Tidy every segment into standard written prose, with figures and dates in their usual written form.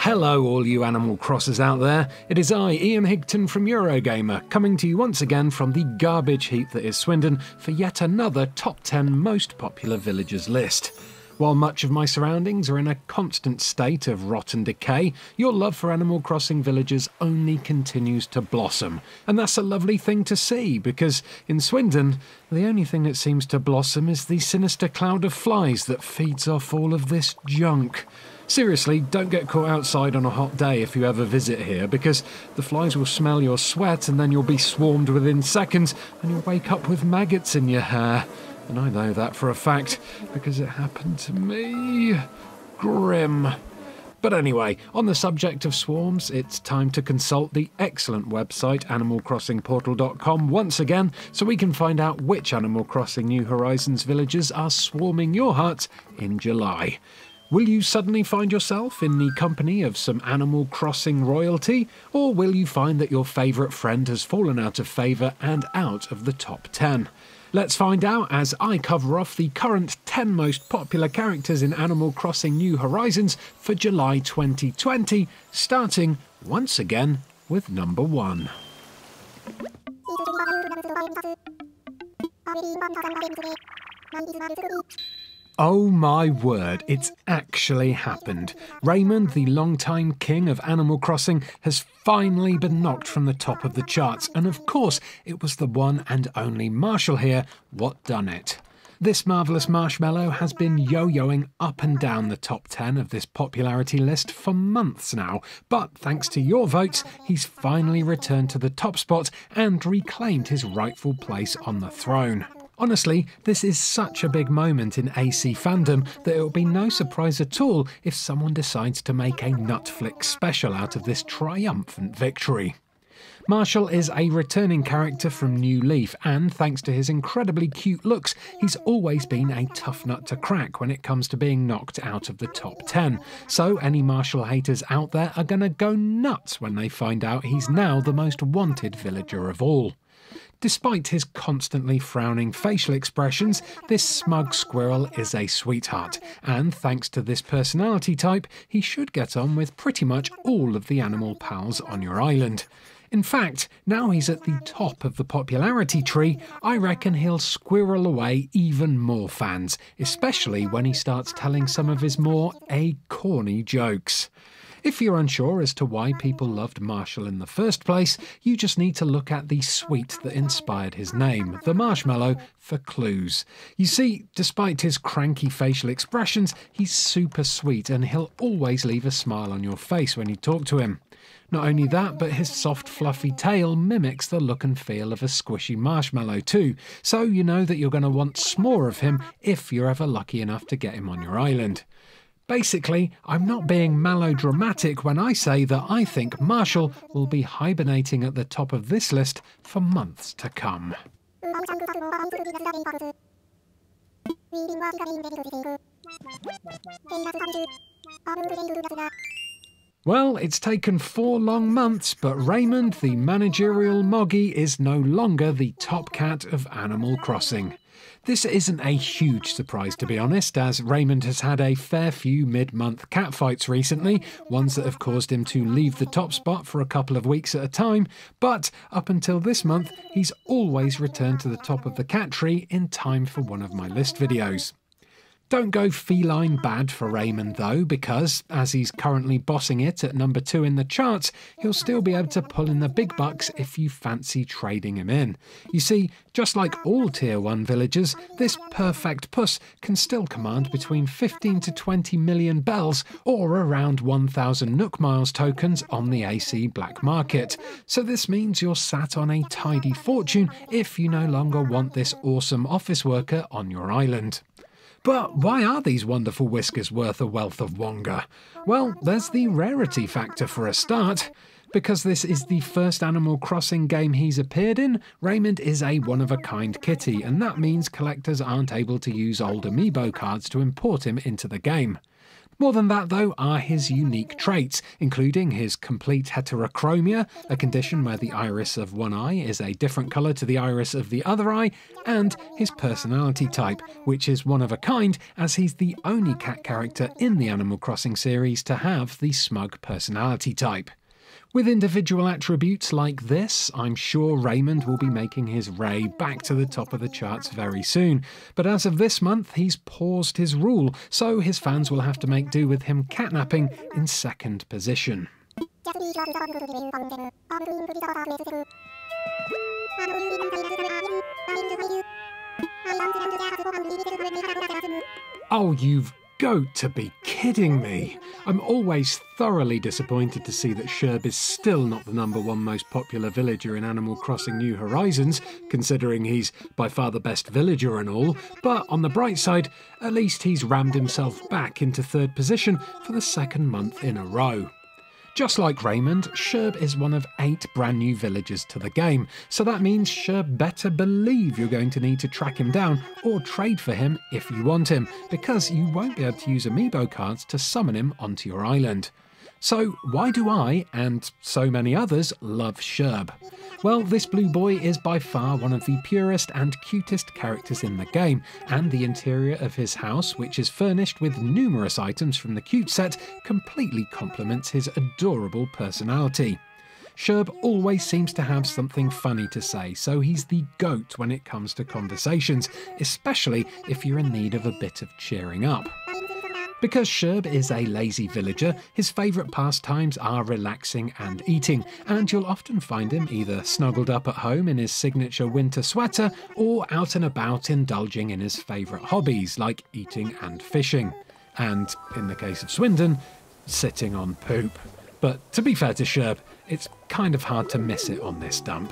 Hello all you Animal Crossers out there, it is I, Ian Higton from Eurogamer, coming to you once again from the garbage heap that is Swindon for yet another top 10 most popular villagers list. While much of my surroundings are in a constant state of rot and decay, your love for Animal Crossing villagers only continues to blossom. And that's a lovely thing to see, because in Swindon, the only thing that seems to blossom is the sinister cloud of flies that feeds off all of this junk. Seriously, don't get caught outside on a hot day if you ever visit here, because the flies will smell your sweat and then you'll be swarmed within seconds and you'll wake up with maggots in your hair. And I know that for a fact, because it happened to me. Grim. But anyway, on the subject of swarms, it's time to consult the excellent website animalcrossingportal.com once again, so we can find out which Animal Crossing New Horizons villagers are swarming your hut in July. Will you suddenly find yourself in the company of some Animal Crossing royalty, or will you find that your favourite friend has fallen out of favour and out of the top 10? Let's find out as I cover off the current 10 most popular characters in Animal Crossing New Horizons for July 2020, starting once again with number 1. Oh my word, it's actually happened. Raymond, the longtime king of Animal Crossing, has finally been knocked from the top of the charts, and of course it was the one and only Marshal here what done it. This marvellous marshmallow has been yo-yoing up and down the top 10 of this popularity list for months now, but thanks to your votes, he's finally returned to the top spot and reclaimed his rightful place on the throne. Honestly, this is such a big moment in AC fandom that it will be no surprise at all if someone decides to make a Nutflick special out of this triumphant victory. Marshal is a returning character from New Leaf, and thanks to his incredibly cute looks, he's always been a tough nut to crack when it comes to being knocked out of the top 10. So any Marshal haters out there are gonna go nuts when they find out he's now the most wanted villager of all. Despite his constantly frowning facial expressions, this smug squirrel is a sweetheart, and thanks to this personality type, he should get on with pretty much all of the animal pals on your island. In fact, now he's at the top of the popularity tree, I reckon he'll squirrel away even more fans, especially when he starts telling some of his more corny jokes. If you're unsure as to why people loved Marshal in the first place, you just need to look at the sweet that inspired his name, the marshmallow, for clues. You see, despite his cranky facial expressions, he's super sweet and he'll always leave a smile on your face when you talk to him. Not only that, but his soft fluffy tail mimics the look and feel of a squishy marshmallow too, so you know that you're going to want s'more of him if you're ever lucky enough to get him on your island. Basically, I'm not being melodramatic when I say that I think Marshal will be hibernating at the top of this list for months to come. Well, it's taken 4 long months, but Raymond, the managerial moggy, is no longer the top cat of Animal Crossing. This isn't a huge surprise, to be honest, as Raymond has had a fair few mid-month catfights recently, ones that have caused him to leave the top spot for a couple of weeks at a time, but up until this month, he's always returned to the top of the cat tree in time for one of my list videos. Don't go feline bad for Raymond though, because, as he's currently bossing it at number 2 in the charts, he'll still be able to pull in the big bucks if you fancy trading him in. You see, just like all Tier 1 villagers, this perfect puss can still command between 15 to 20 million bells, or around 1,000 Nook Miles tokens on the AC black market. So this means you're sat on a tidy fortune if you no longer want this awesome office worker on your island. But why are these wonderful whiskers worth a wealth of wonga? Well, there's the rarity factor for a start. Because this is the first Animal Crossing game he's appeared in, Raymond is a one-of-a-kind kitty, and that means collectors aren't able to use old amiibo cards to import him into the game. More than that, though, are his unique traits, including his complete heterochromia, a condition where the iris of one eye is a different colour to the iris of the other eye, and his personality type, which is one of a kind, as he's the only cat character in the Animal Crossing series to have the smug personality type. With individual attributes like this, I'm sure Raymond will be making his way back to the top of the charts very soon. But as of this month, he's paused his rule, so his fans will have to make do with him catnapping in second position. Oh, you've got to be kidding me. I'm always thoroughly disappointed to see that Sherb is still not the #1 most popular villager in Animal Crossing New Horizons, considering he's by far the best villager and all, but on the bright side, at least he's rammed himself back into third position for the second month in a row. Just like Raymond, Sherb is one of 8 brand new villagers to the game, so that means Sherb better believe you're going to need to track him down or trade for him if you want him, because you won't be able to use amiibo cards to summon him onto your island. So why do I, and so many others, love Sherb? Well, this blue boy is by far one of the purest and cutest characters in the game, and the interior of his house, which is furnished with numerous items from the Cute set, completely complements his adorable personality. Sherb always seems to have something funny to say, so he's the GOAT when it comes to conversations, especially if you're in need of a bit of cheering up. Because Sherb is a lazy villager, his favourite pastimes are relaxing and eating, and you'll often find him either snuggled up at home in his signature winter sweater or out and about indulging in his favourite hobbies like eating and fishing. And, in the case of Swindon, sitting on poop. But to be fair to Sherb, it's kind of hard to miss it on this dump.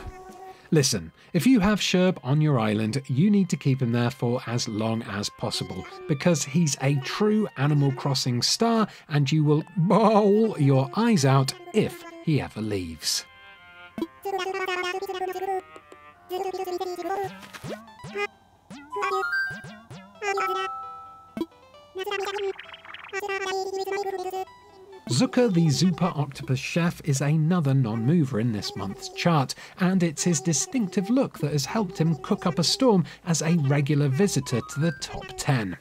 Listen, if you have Sherb on your island, you need to keep him there for as long as possible, because he's a true Animal Crossing star and you will bawl your eyes out if he ever leaves. Zuka the Super Octopus Chef is another non-mover in this month's chart, and it's his distinctive look that has helped him cook up a storm as a regular visitor to the top 10.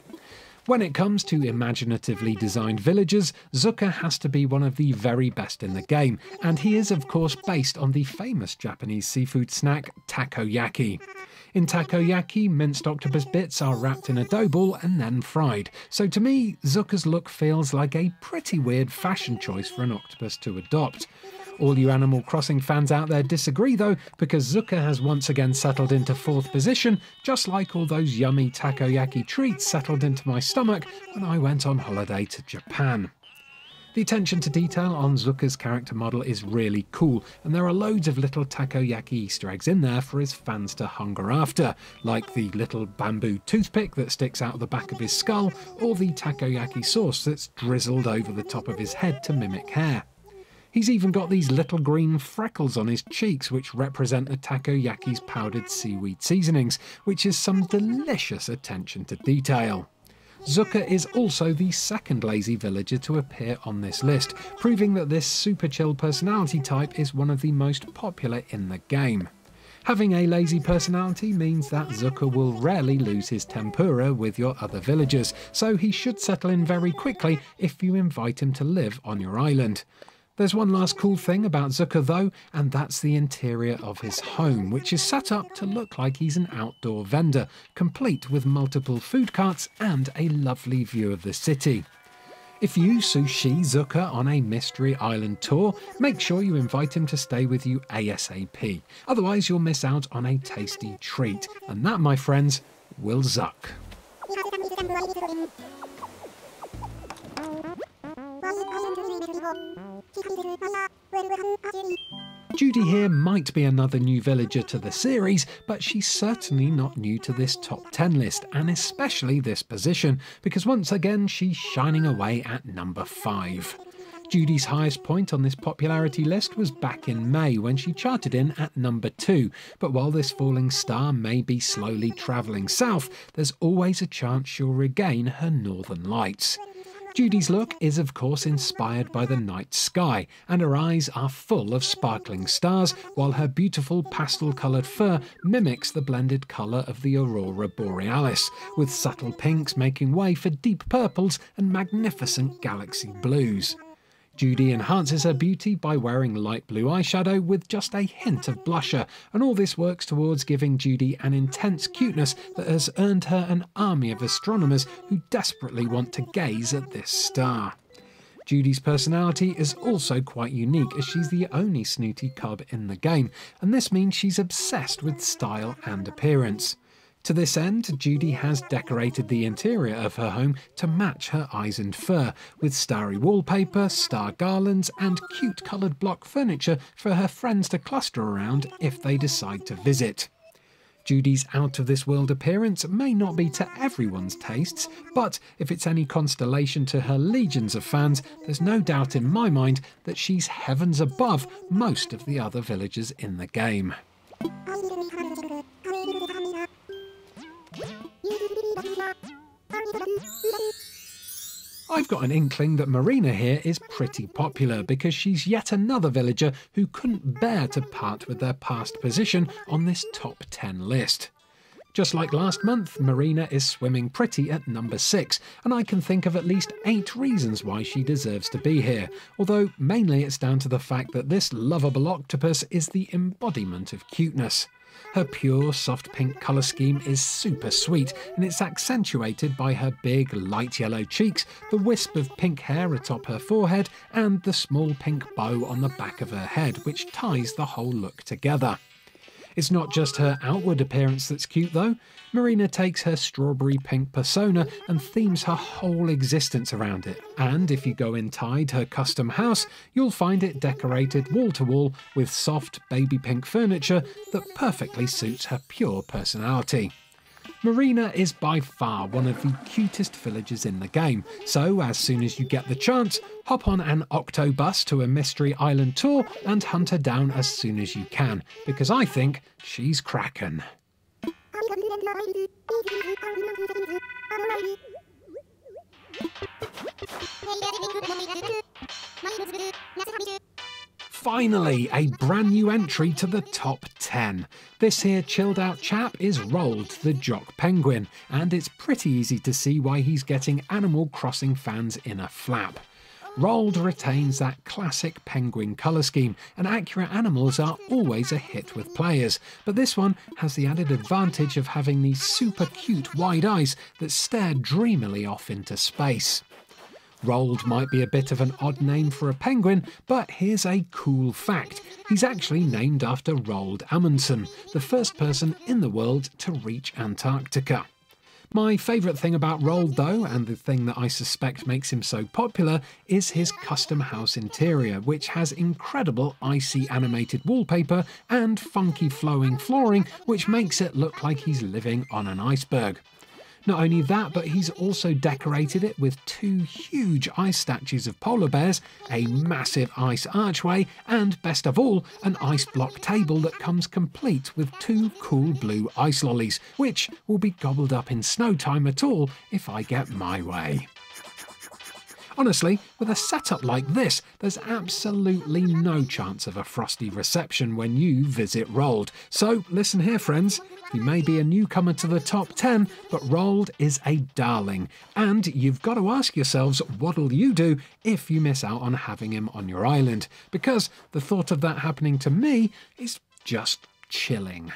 When it comes to imaginatively designed villagers, Zuka has to be one of the very best in the game, and he is of course based on the famous Japanese seafood snack takoyaki. In takoyaki, minced octopus bits are wrapped in a dough ball and then fried, so to me, Zuka's look feels like a pretty weird fashion choice for an octopus to adopt. All you Animal Crossing fans out there disagree though, because Zuka has once again settled into 4th position, just like all those yummy takoyaki treats settled into my stomach when I went on holiday to Japan. The attention to detail on Zuka's character model is really cool, and there are loads of little takoyaki Easter eggs in there for his fans to hunger after, like the little bamboo toothpick that sticks out of the back of his skull, or the takoyaki sauce that's drizzled over the top of his head to mimic hair. He's even got these little green freckles on his cheeks which represent the takoyaki's powdered seaweed seasonings, which is some delicious attention to detail. Zuka is also the second lazy villager to appear on this list, proving that this super chill personality type is one of the most popular in the game. Having a lazy personality means that Zuka will rarely lose his tempura with your other villagers, so he should settle in very quickly if you invite him to live on your island. There's one last cool thing about Zuka though, and that's the interior of his home, which is set up to look like he's an outdoor vendor, complete with multiple food carts and a lovely view of the city. If you sushi Zuka on a mystery island tour, make sure you invite him to stay with you ASAP. Otherwise you'll miss out on a tasty treat, and that, my friends, will zuck. Judy here might be another new villager to the series, but she's certainly not new to this top 10 list, and especially this position, because once again she's shining away at number 5. Judy's highest point on this popularity list was back in May when she charted in at number 2, but while this falling star may be slowly travelling south, there's always a chance she'll regain her northern lights. Judy's look is of course inspired by the night sky, and her eyes are full of sparkling stars, while her beautiful pastel-coloured fur mimics the blended colour of the aurora borealis, with subtle pinks making way for deep purples and magnificent galaxy blues. Judy enhances her beauty by wearing light blue eyeshadow with just a hint of blusher, and all this works towards giving Judy an intense cuteness that has earned her an army of astronomers who desperately want to gaze at this star. Judy's personality is also quite unique, as she's the only snooty cub in the game, and this means she's obsessed with style and appearance. To this end, Judy has decorated the interior of her home to match her eyes and fur, with starry wallpaper, star garlands and cute coloured block furniture for her friends to cluster around if they decide to visit. Judy's out-of-this-world appearance may not be to everyone's tastes, but if it's any consolation to her legions of fans, there's no doubt in my mind that she's heavens above most of the other villagers in the game. I've got an inkling that Marina here is pretty popular because she's yet another villager who couldn't bear to part with their past position on this top 10 list. Just like last month, Marina is swimming pretty at number 6, and I can think of at least 8 reasons why she deserves to be here, although mainly it's down to the fact that this lovable octopus is the embodiment of cuteness. Her pure, soft pink colour scheme is super sweet, and it's accentuated by her big, light yellow cheeks, the wisp of pink hair atop her forehead, and the small pink bow on the back of her head, which ties the whole look together. It's not just her outward appearance that's cute though. Marina takes her strawberry pink persona and themes her whole existence around it. And if you go inside her custom house, you'll find it decorated wall to wall with soft baby pink furniture that perfectly suits her pure personality. Marina is by far one of the cutest villagers in the game, so as soon as you get the chance, hop on an octobus to a Mystery Island tour and hunt her down as soon as you can, because I think she's crackin'. Finally, a brand new entry to the top 10. This here chilled out chap is Roald the Jock Penguin, and it's pretty easy to see why he's getting Animal Crossing fans in a flap. Roald retains that classic penguin colour scheme, and accurate animals are always a hit with players, but this one has the added advantage of having these super cute wide eyes that stare dreamily off into space. Roald might be a bit of an odd name for a penguin, but here's a cool fact. He's actually named after Roald Amundsen, the first person in the world to reach Antarctica. My favourite thing about Roald though, and the thing that I suspect makes him so popular, is his custom house interior, which has incredible icy animated wallpaper and funky flowing flooring, which makes it look like he's living on an iceberg. Not only that, but he's also decorated it with 2 huge ice statues of polar bears, a massive ice archway, and best of all, an ice block table that comes complete with 2 cool blue ice lollies, which will be gobbled up in no time at all if I get my way. Honestly, with a setup like this, there's absolutely no chance of a frosty reception when you visit Roald. So listen here, friends. He may be a newcomer to the top 10, but Roald is a darling. And you've got to ask yourselves, what'll you do if you miss out on having him on your island? Because the thought of that happening to me is just chilling.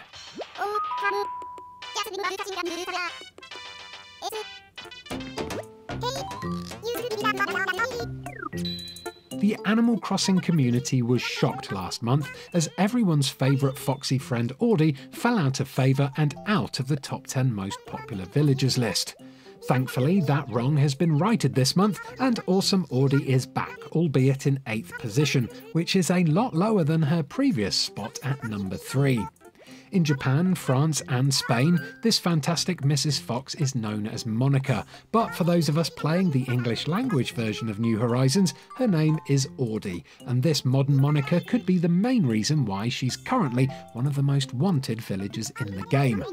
The Animal Crossing community was shocked last month as everyone's favourite foxy friend Audie fell out of favour and out of the top 10 most popular villagers list. Thankfully, that wrong has been righted this month, and awesome Audie is back, albeit in 8th position, which is a lot lower than her previous spot at number 3. In Japan, France and Spain, this fantastic Mrs. Fox is known as Monica, but for those of us playing the English language version of New Horizons, her name is Audie, and this modern Monica could be the main reason why she's currently one of the most wanted villagers in the game.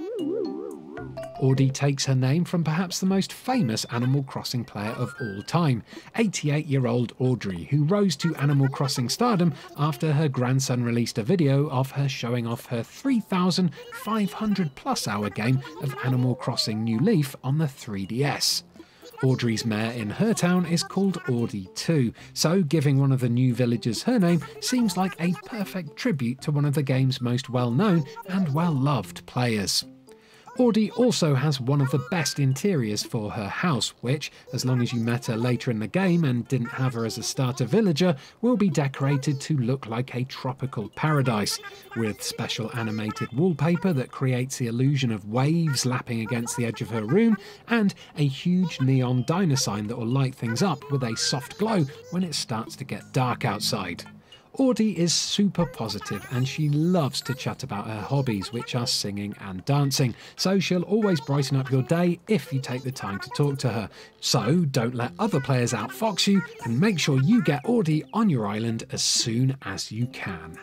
Audie takes her name from perhaps the most famous Animal Crossing player of all time, 88-year-old Audrey, who rose to Animal Crossing stardom after her grandson released a video of her showing off her 3,500+ hour game of Animal Crossing New Leaf on the 3DS. Audrey's mayor in her town is called Audie too, so giving one of the new villagers her name seems like a perfect tribute to one of the game's most well-known and well-loved players. Audie also has one of the best interiors for her house, which, as long as you met her later in the game and didn't have her as a starter villager, will be decorated to look like a tropical paradise, with special animated wallpaper that creates the illusion of waves lapping against the edge of her room, and a huge neon diner sign that will light things up with a soft glow when it starts to get dark outside. Audie is super positive and she loves to chat about her hobbies, which are singing and dancing, so she'll always brighten up your day if you take the time to talk to her. So don't let other players outfox you and make sure you get Audie on your island as soon as you can.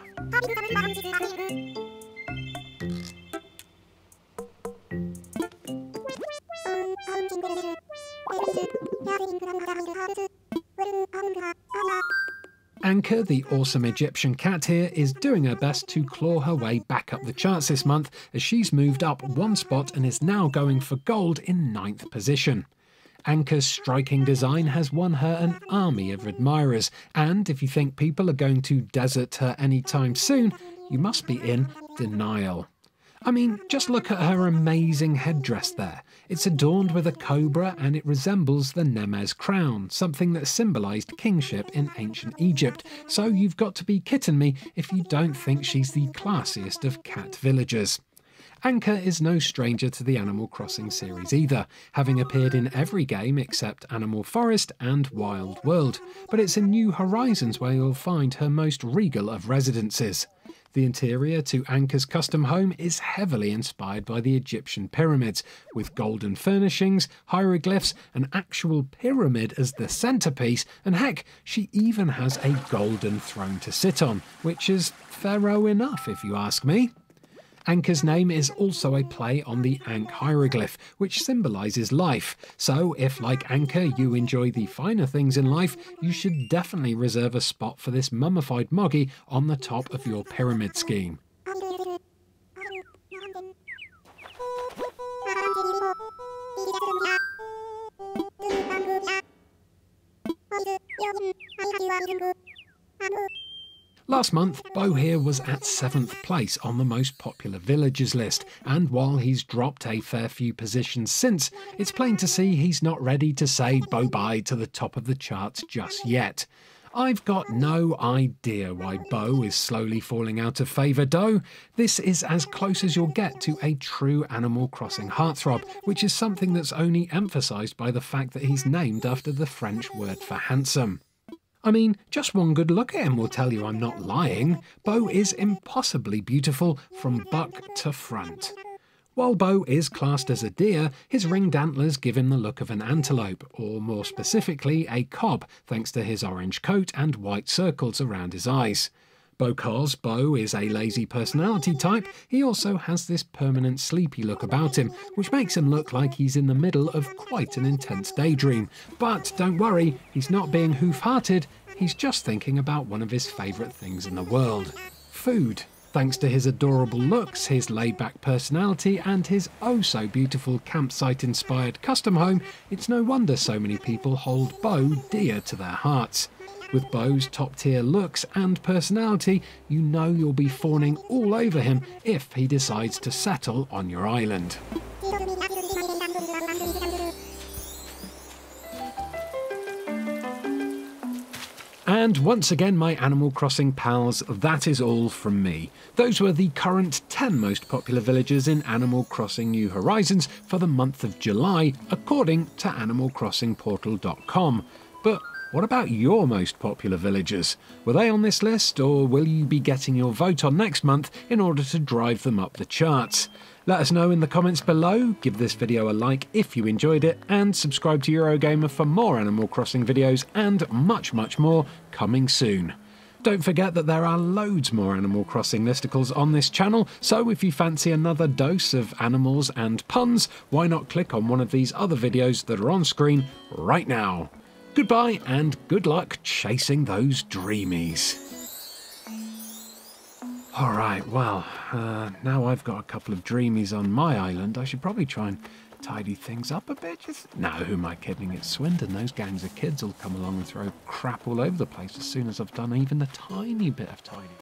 Anka, the awesome Egyptian cat here, is doing her best to claw her way back up the charts this month as she's moved up one spot and is now going for gold in 9th position. Anka's striking design has won her an army of admirers, and if you think people are going to desert her anytime soon, you must be in denial. I mean, just look at her amazing headdress there. It's adorned with a cobra and it resembles the Nemes crown, something that symbolised kingship in ancient Egypt, so you've got to be kidding me if you don't think she's the classiest of cat villagers. Anka is no stranger to the Animal Crossing series either, having appeared in every game except Animal Forest and Wild World, but it's in New Horizons where you'll find her most regal of residences. The interior to Anka's custom home is heavily inspired by the Egyptian pyramids, with golden furnishings, hieroglyphs, an actual pyramid as the centrepiece, and heck, she even has a golden throne to sit on, which is pharaoh enough if you ask me. Anka's name is also a play on the Ankh hieroglyph, which symbolises life, so if, like Anka, you enjoy the finer things in life, you should definitely reserve a spot for this mummified moggy on the top of your pyramid scheme. Last month, Beau here was at 7th place on the most popular villagers list, and while he's dropped a fair few positions since, it's plain to see he's not ready to say bye-bye to the top of the charts just yet. I've got no idea why Beau is slowly falling out of favour though. This is as close as you'll get to a true Animal Crossing heartthrob, which is something that's only emphasised by the fact that he's named after the French word for handsome. I mean, just one good look at him will tell you I'm not lying. Beau is impossibly beautiful from buck to front. While Beau is classed as a deer, his ringed antlers give him the look of an antelope, or more specifically a cob, thanks to his orange coat and white circles around his eyes. Because Beau is a lazy personality type, he also has this permanent sleepy look about him, which makes him look like he's in the middle of quite an intense daydream. But don't worry, he's not being hoof-hearted, he's just thinking about one of his favourite things in the world: food. Thanks to his adorable looks, his laid-back personality, and his oh-so-beautiful campsite-inspired custom home, it's no wonder so many people hold Beau dear to their hearts. With Beau's top-tier looks and personality, you know you'll be fawning all over him if he decides to settle on your island. And once again, my Animal Crossing pals, that is all from me. Those were the current 10 most popular villagers in Animal Crossing New Horizons for the month of July, according to animalcrossingportal.com. But what about your most popular villagers? Were they on this list, or will you be getting your vote on next month in order to drive them up the charts? Let us know in the comments below, give this video a like if you enjoyed it, and subscribe to Eurogamer for more Animal Crossing videos and much more coming soon. Don't forget that there are loads more Animal Crossing listicles on this channel, so if you fancy another dose of animals and puns, why not click on one of these other videos that are on screen right now. Goodbye and good luck chasing those dreamies. Alright, well, now I've got a couple of dreamies on my island, I should probably try and tidy things up a bit. No, who am I kidding? It's Swindon. Those gangs of kids will come along and throw crap all over the place as soon as I've done even a tiny bit of tidying.